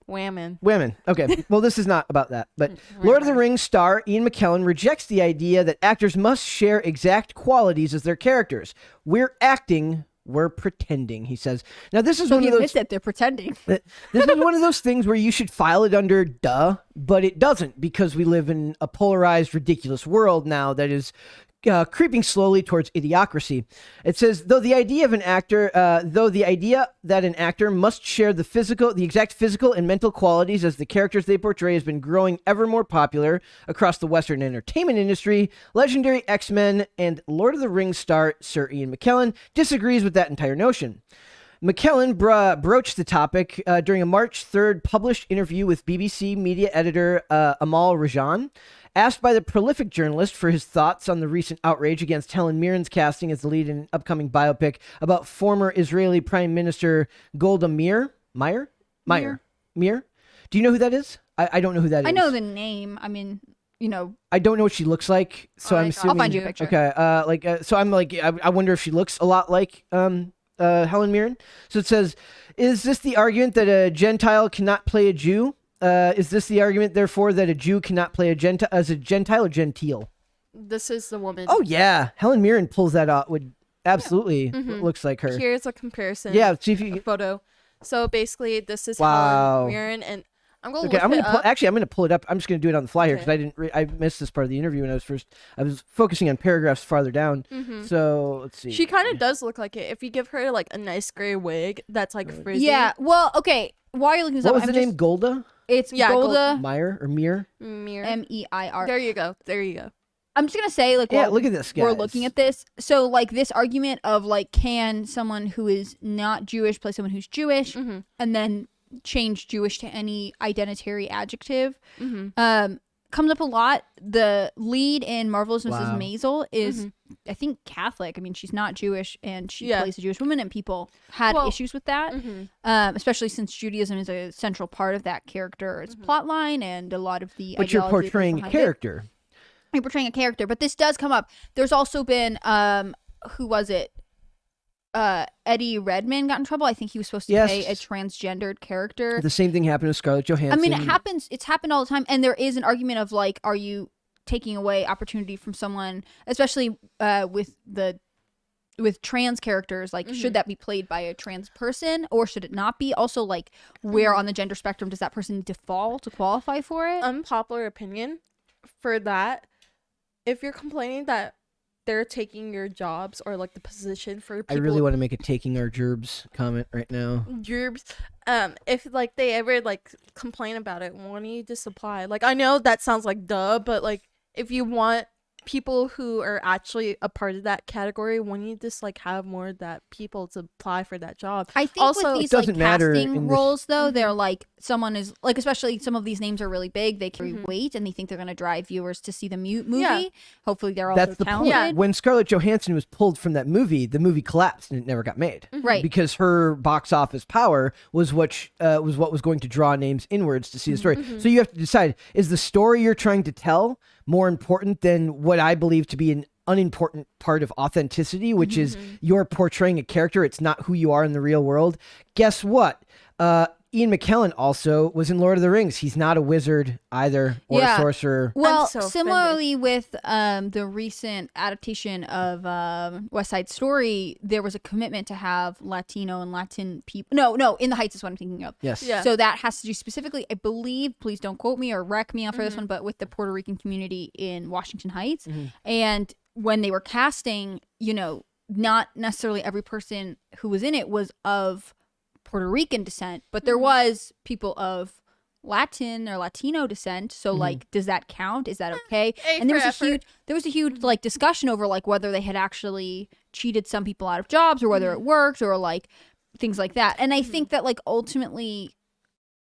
Women. Okay. Well, this is not about that. But Lord of the Rings star Ian McKellen rejects the idea that actors must share exact qualities as their characters. We're acting, we're pretending, he says. Now, this is So one he of those... admits that they're pretending. This is one of those things where you should file it under duh, but it doesn't, because we live in a polarized, ridiculous world now that is creeping slowly towards idiocracy. It says, though the idea that an actor must share the exact physical and mental qualities as the characters they portray has been growing ever more popular across the Western entertainment industry, legendary X-Men and Lord of the Rings star Sir Ian McKellen disagrees with that entire notion. McKellen broached the topic during a March 3rd published interview with BBC media editor Amal Rajan. Asked by the prolific journalist for his thoughts on the recent outrage against Helen Mirren's casting as the lead in an upcoming biopic about former Israeli Prime Minister Golda Meir. Do you know who that is? I don't know who that is. I know the name. I mean, I don't know what she looks like, so I'm assuming. I'll find you a picture. Okay. So I'm like, I wonder if she looks a lot like Helen Mirren. So it says, is this the argument that a Gentile cannot play a Jew? Is this the argument, therefore, that a Jew cannot play a Gentile or genteel? This is the woman. Oh, yeah. Helen Mirren pulls that out. Absolutely looks like her. Here's a comparison. Yeah, see if you... photo. So basically, this is Wow. Helen Mirren, and I'm going to Okay, look it up. Actually, I'm going to pull it up. I'm just going to do it on the fly here because I missed this part of the interview when I was focusing on paragraphs farther down. So, let's see. She kind of does look like it. If you give her like a nice gray wig that's like frizzy. Yeah. Well, okay. While you're looking this What up, was the name? Golda? It's Golda Meir or Mir? Meir. There you go. I'm just gonna say, like, Yeah, look at this, guys. We're looking at this. So, like, this argument of like, can someone who is not Jewish play someone who's Jewish, and then change Jewish to any identitary adjective, comes up a lot. The lead in Marvelous Mrs. Maisel is, I think, Catholic. I mean, she's not Jewish, and she plays a Jewish woman, and people had issues with that, especially since Judaism is a central part of that character's plotline and a lot of the. But you're portraying a character. You're portraying a character, but this does come up. There's also been, who was it? Eddie Redmayne got in trouble. I think he was supposed to play a transgendered character. The same thing happened with Scarlett Johansson. I mean, it happens. It's happened all the time, and there is an argument of like, are you taking away opportunity from someone, especially with trans characters? Like, should that be played by a trans person, or should it not be? Also, like, where on the gender spectrum does that person need to fall to qualify for it? Unpopular opinion for that. If you're complaining that they're taking your jobs or like the position for people. I really want to make a taking our gerbs comment right now. Gerbs. If like they ever like complain about it, why don't you just apply? Like, I know that sounds like duh, but like if you want people who are actually a part of that category, when you just like have more of that people to apply for that job. I think also, with these like casting roles though, they're like, someone is like, especially some of these names are really big, they carry weight, and they think they're going to drive viewers to see the movie. Hopefully they're also talented. Point. When Scarlett Johansson was pulled from that movie, the movie collapsed and it never got made. Right. Because her box office power was what was going to draw names inwards to see the story. So you have to decide, is the story you're trying to tell more important than what I believe to be an unimportant part of authenticity, which is you're portraying a character. It's not who you are in the real world. Guess what? Ian McKellen also was in Lord of the Rings. He's not a wizard either or a sorcerer. Well, similarly with the recent adaptation of West Side Story, there was a commitment to have Latino and Latin people. No, In the Heights is what I'm thinking of. Yes. Yeah. So that has to do specifically, I believe, please don't quote me or wreck me on for this one, but with the Puerto Rican community in Washington Heights. And when they were casting, not necessarily every person who was in it was of Puerto Rican descent, but there was people of Latin or Latino descent. So like, does that count? Is that okay? And there was a huge like discussion over like whether they had actually cheated some people out of jobs or whether it worked or like things like that. And I think that like ultimately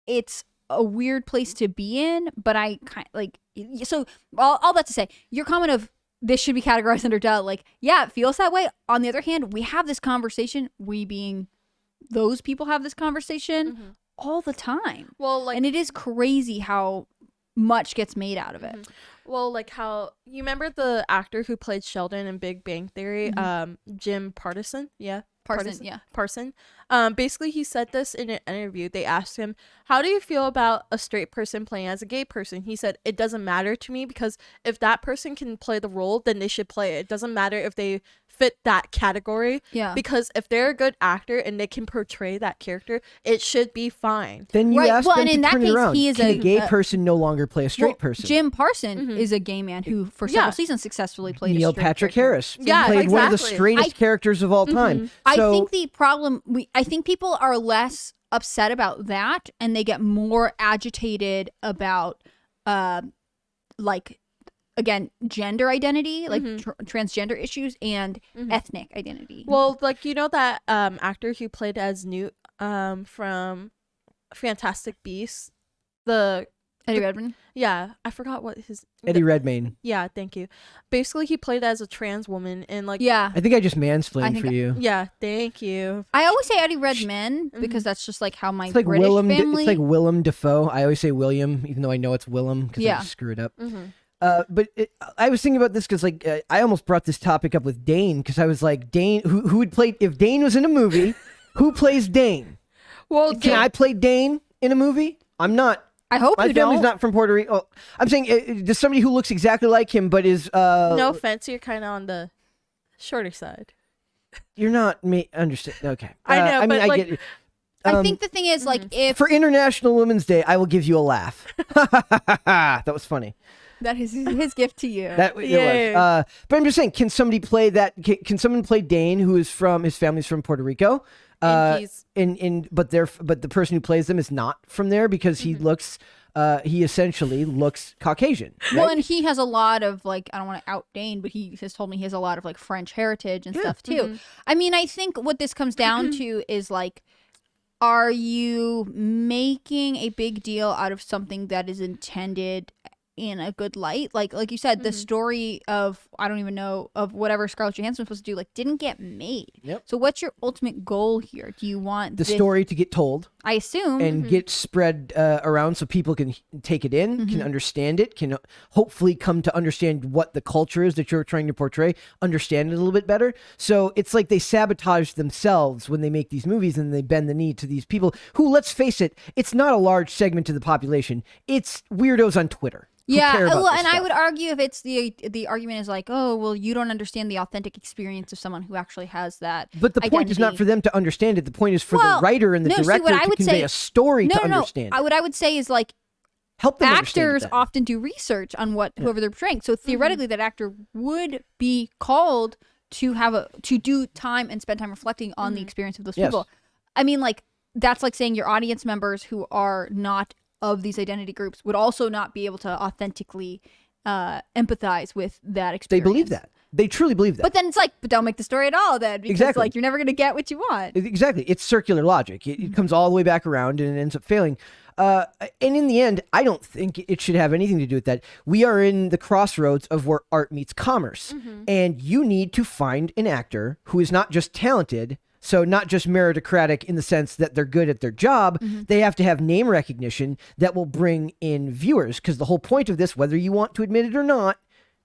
it's a weird place to be in, but I kind of like, so all that to say, your comment of this should be categorized under duh, like, yeah, it feels that way. On the other hand, we have this conversation, we being those people have this conversation all the time. Well, like, and it is crazy how much gets made out of it. Well, like how you remember the actor who played Sheldon in Big Bang Theory, Jim Parsons? Yeah. Parson. Basically, he said this in an interview. They asked him, "How do you feel about a straight person playing as a gay person?" He said, "It doesn't matter to me because if that person can play the role, then they should play it. It doesn't matter if they fit that category. Yeah. Because if they're a good actor and they can portray that character, it should be fine." Then you Right, ask well, them and to in that turn it case, around. he is Can a a- gay person no longer play a straight person? Jim Parson is a gay man who, for several Yeah. seasons, successfully played Neil a straight Patrick character. Harris Yeah, played one of the exactly. straightest characters of all time. I So, think the problem, I think people are less upset about that, and they get more agitated about, like, again, gender identity, like transgender issues, and ethnic identity. Well, like, you know that actor who played as Newt from Fantastic Beasts, Eddie Redmayne. yeah, I forgot what his Eddie Redmayne. Yeah, thank you. Basically, he played as a trans woman and like Yeah. I think I just I mansplained think for you. yeah, thank you. I always say Eddie Redmayne because that's just like how my It's like British family. It's like Willem Dafoe. I always say William, even though I know it's Willem because I Yeah. just screw it up. Mm-hmm. I was thinking about this because I almost brought this topic up with Dane because I was like, Dane, who would play if Dane was in a movie? Who plays Dane? Well, Can I play Dane in a movie? I'm not. I hope My you family's don't. not from Puerto Rico. Oh, I'm saying does somebody who looks exactly like him but is no offense, you're kind of on the shorter side. You're not me. Understand? Okay. I know, I mean, but, I like, get it. I think the thing is, like, if For International Women's Day, I will give you a laugh. That was funny. that is his gift to you. That it Yay. was. But I'm just saying, can somebody play that? Can someone play Dane, who is from his family's from Puerto Rico? And he's But the person who plays them is not from there because he looks. He essentially looks Caucasian. Well, right? and he has a lot of, like, I don't want to out Dane, but he has told me he has a lot of, like, French heritage and stuff too. I mean, I think what this comes down to is, like, are you making a big deal out of something that is intended in a good light? Like you said, the story of, I don't even know, of whatever Scarlett Johansson was supposed to do, like, didn't get made. Yep. So what's your ultimate goal here? Do you want the this, story to get told I assume, and get spread around so people can take it in, can understand it, can hopefully come to understand what the culture is that you're trying to portray, understand it a little bit better. So it's like they sabotage themselves when they make these movies and they bend the knee to these people who, let's face it, it's not a large segment of the population. It's weirdos on Twitter. who care about well, this and I stuff. would argue if it's the argument is like, oh, well, you don't understand the authentic experience of someone who actually has that. But the point is not identity. for them to understand it. The point is for Well, the writer and the no, see, director what I to would convey say- a story to No. understand. What I would say is, like, Help them understand it actors then. often do research on whoever they're portraying. So theoretically, that actor would be called to do time and spend time reflecting on the experience of those Yes. people. I mean, like, that's like saying your audience members who are not of these identity groups would also not be able to authentically empathize with that They experience. believe that. They truly believe that. But then it's like, but don't make the story at all then, because Exactly. like you're never gonna get what you want. Exactly. It's circular logic. It comes all the way back around and it ends up failing. And in the end, I don't think it should have anything to do with that. We are in the crossroads of where art meets commerce. And you need to find an actor who is not just talented, so not just meritocratic in the sense that they're good at their job. They have to have name recognition that will bring in viewers. Because the whole point of this, whether you want to admit it or not,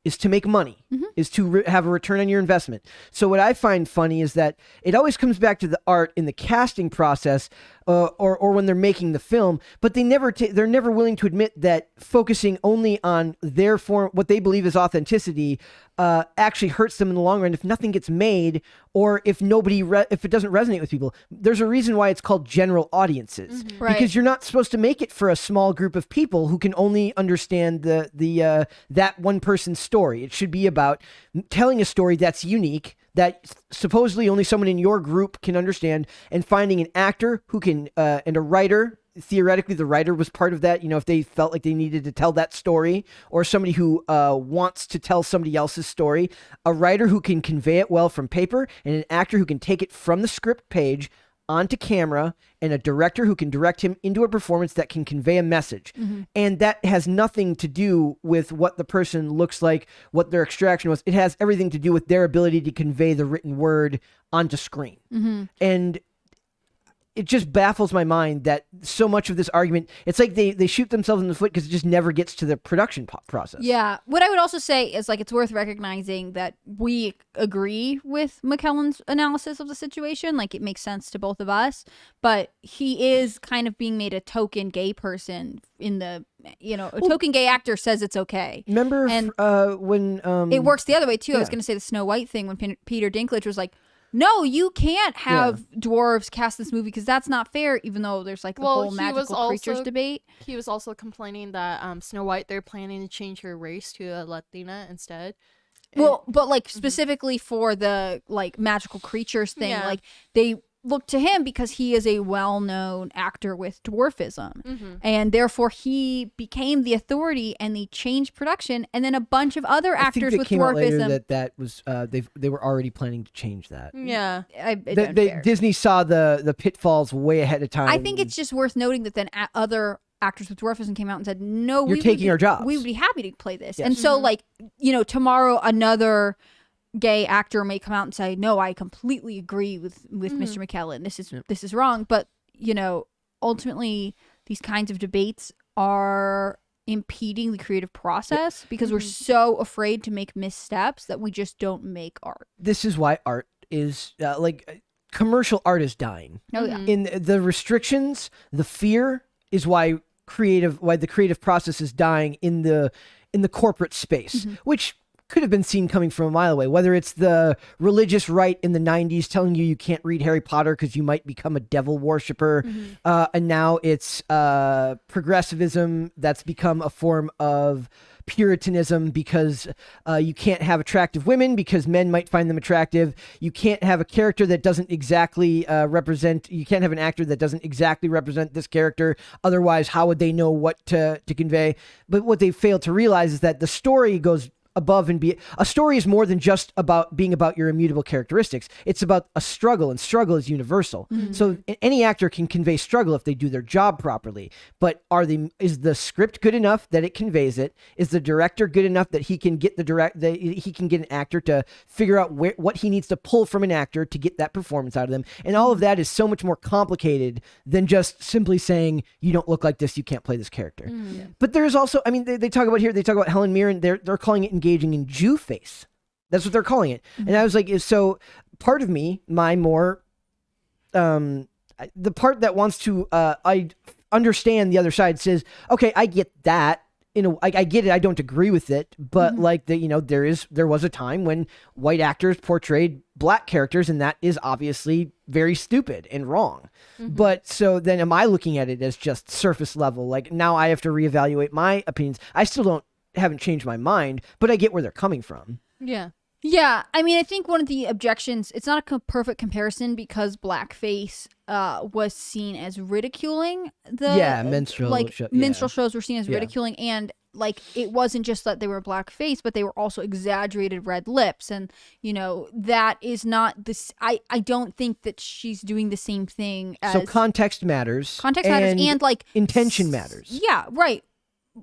is to make money, is to have a return on your investment. So what I find funny is that it always comes back to the art in the casting process, or when they're making the film, but they're never willing to admit that focusing only on their form, what they believe is authenticity, actually hurts them in the long run if nothing gets made, or if if it doesn't resonate with people. There's a reason why it's called general audiences, Right. because you're not supposed to make it for a small group of people who can only understand the that one person's story. It should be about telling a story that's unique, that supposedly only someone in your group can understand, and finding an actor who can and a writer. Theoretically, the writer was part of that, if they felt like they needed to tell that story, or somebody who wants to tell somebody else's story, a writer who can convey it well from paper, and an actor who can take it from the script page onto camera, and a director who can direct him into a performance that can convey a message. And that has nothing to do with what the person looks like, what their extraction was. It has everything to do with their ability to convey the written word onto screen. And it just baffles my mind that so much of this argument, it's like they shoot themselves in the foot because it just never gets to the production process. Yeah. What I would also say is like it's worth recognizing that we agree with McKellen's analysis of the situation. Like it makes sense to both of us, but he is kind of being made a token gay person in the, a token gay actor says it's okay. Remember when it works the other way too. yeah. I was going to say the Snow White thing when Peter Dinklage was like, no, you can't have dwarves cast this movie because that's not fair, even though there's like the whole magical creatures debate. He was also complaining that Snow White, they're planning to change her race to a Latina instead. Well, but like specifically for the like magical creatures thing, like they look to him because he is a well-known actor with dwarfism, and therefore he became the authority, and they changed production, and then a bunch of other actors with came out later dwarfism. that was they were already planning to change that. Yeah, Disney saw the pitfalls way ahead of time. I think it's just worth noting that then other actors with dwarfism came out and said, "No, you're taking our jobs. We would be happy to play this." Yes. And so, like tomorrow another gay actor may come out and say, no, I completely agree with Mr. McKellen. This is wrong. But, ultimately these kinds of debates are impeding the creative process because we're so afraid to make missteps that we just don't make art. This is why art is commercial art is dying. Oh yeah. In the restrictions, the fear is why the creative process is dying in the corporate space, which could have been seen coming from a mile away, whether it's the religious right in the 90s telling you can't read Harry Potter because you might become a devil worshiper, and now it's progressivism that's become a form of puritanism because you can't have attractive women because men might find them attractive. You can't have a character that doesn't exactly you can't have an actor that doesn't exactly represent this character, otherwise how would they know what to convey? But what they fail to realize is that the story goes above and be a story is more than just about being about your immutable characteristics. It's about a struggle, and struggle is universal. So any actor can convey struggle if they do their job properly. But is the script good enough that it conveys it? Is the director good enough that he can get he can get an actor to figure out what he needs to pull from an actor to get that performance out of them? And all of that is so much more complicated than just simply saying you don't look like this, you can't play this character. But there's also, I mean, they talk about Helen Mirren. They're calling it engaging in Jew face. That's what they're calling it. And I was like, so part of me, my more, the part that wants to, I understand the other side says, okay, I get that. I get it. I don't agree with it, but there was a time when white actors portrayed black characters, and that is obviously very stupid and wrong. But so then am I looking at it as just surface level? Like now I have to reevaluate my opinions. I still haven't changed my mind, but I get where they're coming from. Yeah, I mean, I think one of the objections, it's not a perfect comparison because blackface was seen as ridiculing. Minstrel shows were seen as ridiculing, and like it wasn't just that they were blackface, but they were also exaggerated red lips, and that is not this. I don't think that she's doing the same thing as. So context matters. And like intention matters. Yeah, right.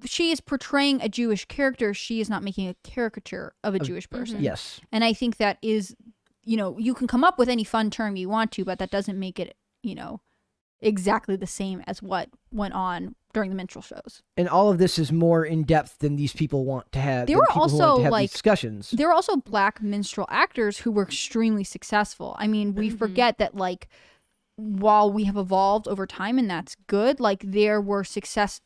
She is portraying a Jewish character. She is not making a caricature of a Jewish person. Yes. And I think that is, you can come up with any fun term you want to, but that doesn't make it, exactly the same as what went on during the minstrel shows. And all of this is more in depth than these people want to have. There were also these discussions. There were also black minstrel actors who were extremely successful. I mean, we forget that while we have evolved over time, and that's good, there were success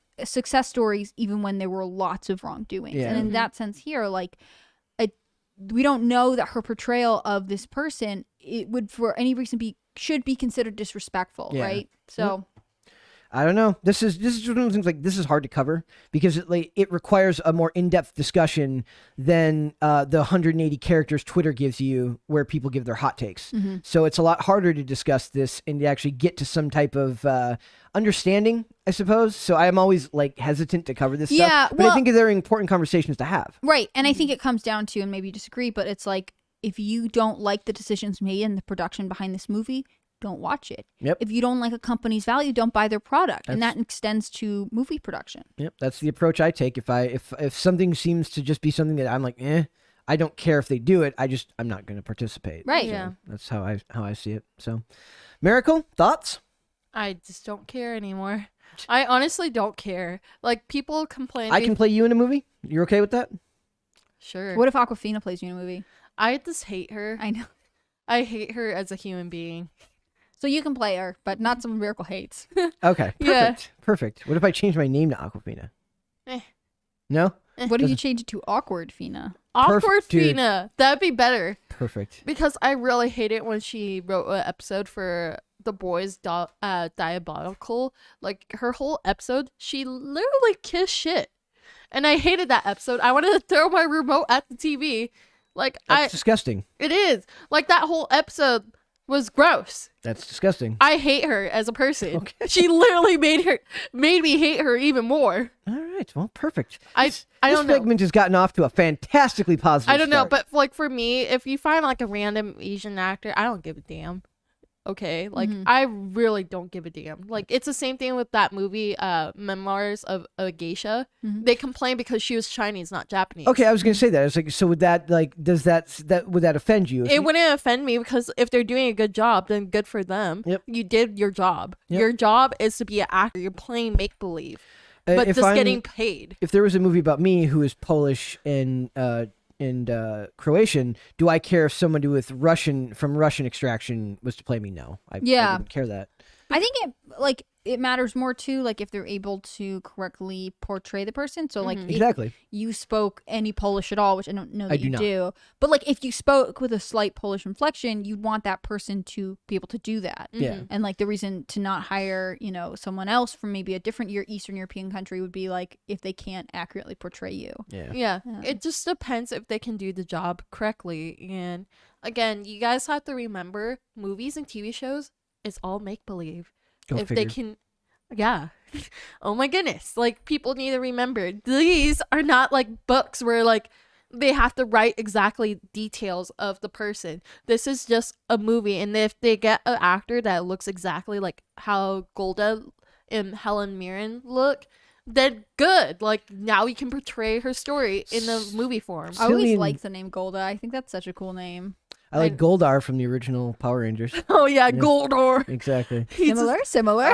stories even when there were lots of wrongdoings. And in that sense here, we don't know that her portrayal of this person, it would for any reason should be considered disrespectful, right? So I don't know. This is one of the things this is hard to cover because it requires a more in-depth discussion than the 180 characters Twitter gives you where people give their hot takes. So it's a lot harder to discuss this and to actually get to some type of understanding, I suppose. So I'm always hesitant to cover this stuff. But I think they're important conversations to have. Right. And I think it comes down to, and maybe you disagree, but it's if you don't like the decisions made in the production behind this movie, don't watch it. If you don't like a company's value, don't buy their product. And that extends to movie production. That's the approach I take. If something seems to just be something that I'm like, I don't care if they do it. I'm not going to participate. Right. So that's how I see it. So, Miracle, thoughts? I just don't care anymore. I honestly don't care. Like, people complain. I can play you in a movie. You're okay with that? Sure. What if Aquafina plays you in a movie? I just hate her. I know. I hate her as a human being. So you can play her, but not someone Miracle hates. Okay. Perfect. Yeah. Perfect. What if I change my name to Aquafina? Eh. No? What if you change it to Awkward Fina? Awkward dude. Fina. That'd be better. Perfect. Because I really hate it when she wrote an episode for The Boys Diabolical. Like, her whole episode, she literally kissed shit. And I hated that episode. I wanted to throw my remote at the TV. Like, That's disgusting. It is. Like, that whole episode was gross. That's disgusting. I hate her as a person. Okay. She literally made me hate her even more. All right. Well, perfect. I don't know. This segment has gotten off to a fantastically positive I don't know, start. but like for me, if you find like a random Asian actor, I don't give a damn. Okay, like I really don't give a damn. Like it's the same thing with that movie, Memoirs of a Geisha. They complain because she was Chinese, not Japanese. Okay, I was gonna say that. It's like, so would that would that offend you? It wouldn't offend me because if they're doing a good job, then good for them. Yep. You did your job. Yep. Your job is to be an actor. You're playing make believe, but if just getting paid. If there was a movie about me who is Polish and Croatian, do I care if somebody with Russian extraction was to play me? No, I wouldn't care that. I think it matters more too, like if they're able to correctly portray the person. So like Exactly. if you spoke any Polish at all, which I don't know that do you not. do, but like if you spoke with a slight Polish inflection, you'd want that person to be able to do that. Yeah. And like the reason to not hire, someone else from maybe a different Eastern European country would be like if they can't accurately portray you. Yeah. It just depends if they can do the job correctly. And again, you guys have to remember, movies and TV shows, it's all make believe. If they can, yeah. Oh my goodness. Like, people need to remember, these are not like books where like they have to write exactly details of the person. This is just a movie. And if they get an actor that looks exactly like how Golda and Helen Mirren look, then good. Like, now we can portray her story in the movie form. I always Cillian- like the name Golda. I think that's such a cool name. I like Goldar from the original Power Rangers. Oh yeah, Goldor. Exactly. Similar.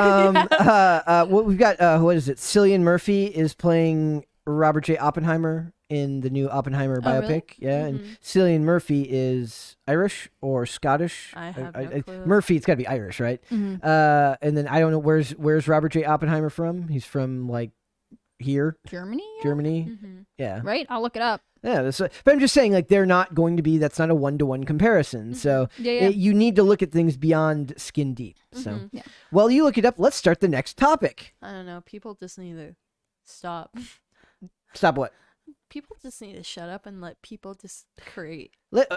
What we've got? What is it? Cillian Murphy is playing Robert J. Oppenheimer in the new Oppenheimer biopic. really? Yeah, and Cillian Murphy is Irish or Scottish. I have no clue. Murphy, it's got to be Irish, right? And then I don't know where's Robert J. Oppenheimer from. He's from like here, Germany? Germany. Yeah. Right? I'll look it up. Yeah, but I'm just saying, like, they're not going to be. That's not a one-to-one comparison. So Yeah. you need to look at things beyond skin deep. So, Yeah. while you look it up, let's start the next topic. I don't know. People just need to stop. Stop what? People just need to shut up and let people just create.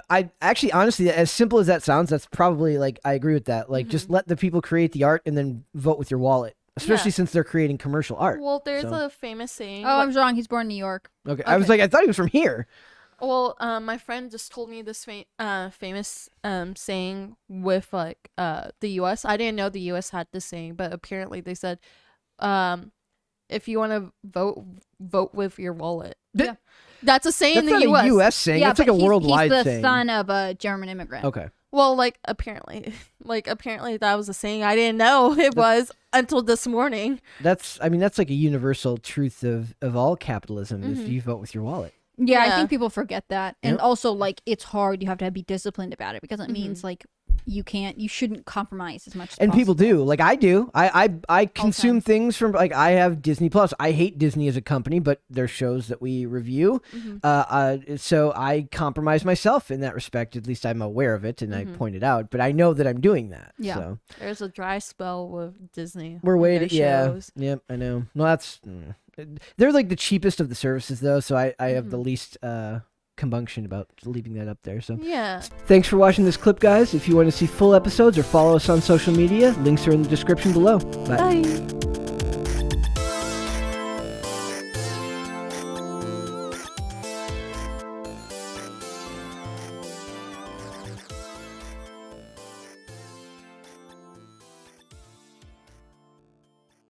I actually, honestly, as simple as that sounds, that's probably like I agree with that. Like, just let the people create the art and then vote with your wallet. Especially Yeah. since they're creating commercial art. Well, there's So- a famous saying. Oh, I'm wrong. He's born in New York. Okay. I was like, I thought he was from here. Well, my friend just told me this famous saying with like the U.S. I didn't know the U.S. had this saying, but apparently they said, if you want to vote with your wallet. Yeah. That's a saying That's in the not U.S. a U.S. saying. Yeah, That's like but a worldwide he's the saying. son of a German immigrant. Okay. Well, like apparently that was a saying. I didn't know it was until this morning. That's like a universal truth of all capitalism is you vote with your wallet. Yeah, I Yeah. think people forget that. And Yep. also, like, it's hard. You have to be disciplined about it because it means, like, you shouldn't compromise as much as And people possible. do. Like I do. I consume things from like I have Disney Plus. I hate Disney as a company, but there's shows that we review. So I compromise myself in that respect. At least I'm aware of it and I point it out. But I know that I'm doing that. Yeah. So There's a dry spell with Disney. we're with waiting. their Yeah. shows. Yep. I know. Well, that's. They're like the cheapest of the services though, so I have the least compunction about leaving that up there. So Yeah. thanks for watching this clip, guys. If you want to see full episodes or follow us on social media, links are in the description below. Bye. Bye.